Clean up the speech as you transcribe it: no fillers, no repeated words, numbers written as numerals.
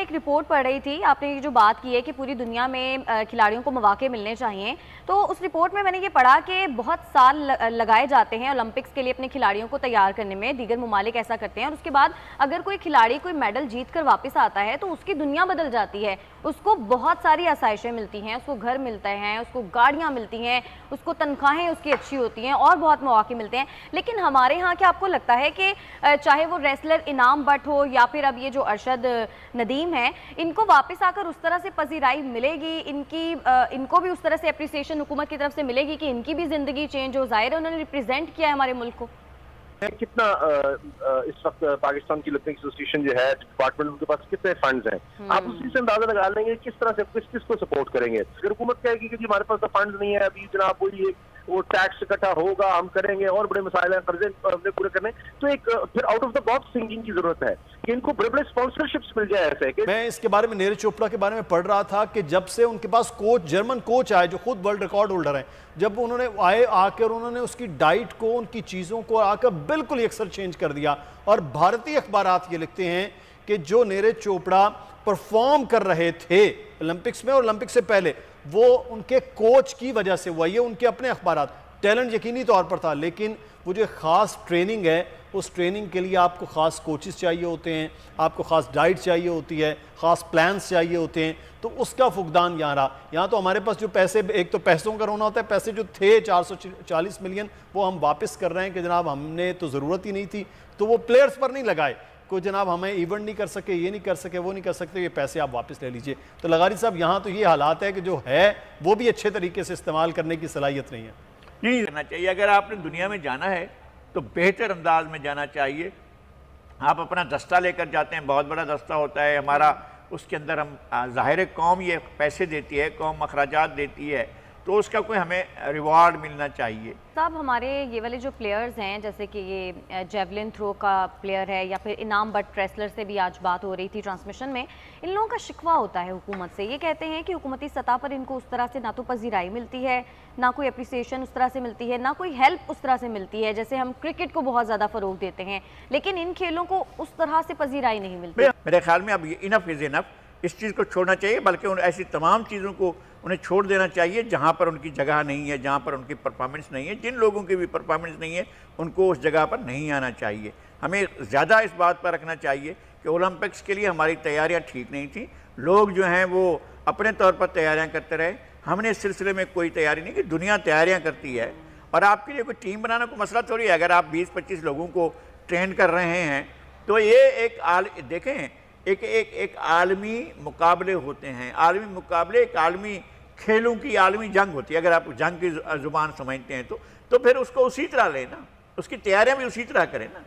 ایک رپورٹ پڑھ رہی تھی، آپ نے یہ جو بات کی ہے کہ پوری دنیا میں کھلاڑیوں کو مواقع ملنے چاہیے، تو اس رپورٹ میں نے یہ پڑھا کہ بہت سال لگائے جاتے ہیں اولمپکس کے لیے اپنے کھلاڑیوں کو تیار کرنے میں، دیگر ممالک ایسا کرتے ہیں، اور اس کے بعد اگر کوئی کھلاڑی کوئی میڈل جیت کر واپس آتا ہے تو اس کی دنیا بدل جاتی ہے، اس کو بہت ساری آسائشیں ملتی ہیں، اس کو گھر ملتے ہیں، اس کو گاڑیاں ملتی ہیں، اس کو تنخواہیں اس کی اچھی ہوتی ہیں اور بہت مواقع ملتے ہیں۔ لیکن ہمارے ہاں کیا آپ کو لگتا ہے کہ چاہے وہ ریسلر انعام بٹ ہو یا پھر اب یہ جو ارشد ندیم ہے، ان کو واپس آ کر اس طرح سے پذیرائی ملے گی، ان کو بھی اس طرح سے اپریسیشن حکومت کی طرف سے ملے گی کہ ان کی بھی زندگی چینج ہو؟ ظاہر ہے انہوں نے ریپریزنٹ کیا ہے ہمارے ملک کو۔ کتنا اس وقت پاکستان کی لفٹنگ ایسوسیشن جو ہے ڈپارٹمنٹ، ان کے پاس کتنے فنڈز ہیں، آپ اسی سے اندازہ لگا لیں گے کس طرح سے کس کو سپورٹ کریں گے۔ اگر حکومت کہے گی کہ ہمارے پاس تو فنڈز نہیں ہے ابھی جناب، وہ ٹیکس اکٹھا ہوگا، ہم کریں گے، اور بڑے مسائل ہیں، قرضے پورے کرنے، تو ایک پھر out of the box thinking کی ضرورت ہے کہ ان کو بڑے بڑے اسپانسرشپس مل جائے ایسے کہ میں اس کے بارے میں نیرج چوپڑا کے بارے میں پڑھ رہا تھا کہ جب سے ان کے پاس کوچ جرمن کوچ آئے جو خود ورلڈ ریکارڈ ہولڈر ہیں، جب انہوں نے آ کر انہوں نے اس کی ڈائٹ کو، ان کی چیزوں کو آ کر بالکل یکسر چینج کر دیا، اور بھارتی اخبارات یہ لکھتے ہیں کہ جو نیرج چوپڑا پرفارم کر رہے تھے اولمپکس میں اور اولمپکس سے پہلے، وہ ان کے کوچ کی وجہ سے ہوا۔ یہ ان کے اپنے اخبارات، ٹیلنٹ یقینی طور پر تھا، لیکن وہ جو خاص ٹریننگ ہے، اس ٹریننگ کے لیے آپ کو خاص کوچز چاہیے ہوتے ہیں، آپ کو خاص ڈائٹ چاہیے ہوتی ہے، خاص پلانز چاہیے ہوتے ہیں، تو اس کا فقدان یہاں رہا۔ یہاں تو ہمارے پاس جو پیسے، ایک تو پیسوں کا رونا ہوتا ہے، پیسے جو تھے 440 ملین وہ ہم واپس کر رہے ہیں کہ جناب ہم نے تو ضرورت ہی نہیں تھی، تو وہ پلیئرز پر نہیں لگائے کوئی جناب ہمیں ایونٹ نہیں کر سکے، یہ نہیں کر سکے، وہ نہیں کر سکتے، یہ پیسے آپ واپس لے لیجئے۔ تو لغاری صاحب یہاں تو یہ حالات ہے کہ جو ہے وہ بھی اچھے طریقے سے استعمال کرنے کی صلاحیت نہیں ہے۔ نہیں کرنا چاہیے، اگر آپ نے دنیا میں جانا ہے تو بہتر انداز میں جانا چاہیے۔ آپ اپنا دستہ لے کر جاتے ہیں، بہت بڑا دستہ ہوتا ہے ہمارا، اس کے اندر ہم ظاہر قوم یہ پیسے دیتی ہے، قوم اخراجات دیتی ہے، تو اس کا کوئی ہمیں ریوارڈ ملنا چاہیے۔ صاحب ہمارے یہ والے جو پلیئرز ہیں، جیسے کہ یہ جیولن تھرو کا پلیئر ہے یا پھر انعام بٹ ریسلر سے بھی آج بات ہو رہی تھی ٹرانسمیشن میں، ان لوگوں کا شکوہ ہوتا ہے حکومت سے، یہ کہتے ہیں کہ حکومتی سطح پر ان کو اس طرح سے نہ تو پذیرائی ملتی ہے، نہ کوئی اپریسیشن اس طرح سے ملتی ہے، نہ کوئی ہیلپ اس طرح سے ملتی ہے، جیسے ہم کرکٹ کو بہت زیادہ فروغ دیتے ہیں لیکن ان کھیلوں کو اس طرح سے پذیرائی نہیں ملتی۔ میرے خیال میں اب انف از انف، اس چیز کو چھوڑنا چاہیے، بلکہ ایسی تمام چیزوں کو انہیں چھوڑ دینا چاہیے جہاں پر ان کی جگہ نہیں ہے، جہاں پر ان کی پرفارمنس نہیں ہے، جن لوگوں کی بھی پرفارمنس نہیں ہے ان کو اس جگہ پر نہیں آنا چاہیے۔ ہمیں زیادہ اس بات پر رکھنا چاہیے کہ اولمپکس کے لیے ہماری تیاریاں ٹھیک نہیں تھیں، لوگ جو ہیں وہ اپنے طور پر تیاریاں کرتے رہے، ہم نے اس سلسلے میں کوئی تیاری نہیں کی، دنیا تیاریاں کرتی ہے، اور آپ کے لیے کوئی ٹیم بنانا کوئی مسئلہ تھوڑی ہے۔ اگر آپ 20-25 لوگوں کو ٹرین کر رہے ہیں تو یہ دیکھیں ایک عالمی مقابلے ہوتے ہیں، عالمی مقابلے ایک عالمی کھیلوں کی عالمی جنگ ہوتی ہے۔ اگر آپ جنگ کی زبان سمجھتے ہیں تو پھر اس کو اسی طرح لیں نا، اس کی تیاریاں بھی اسی طرح کریں نا۔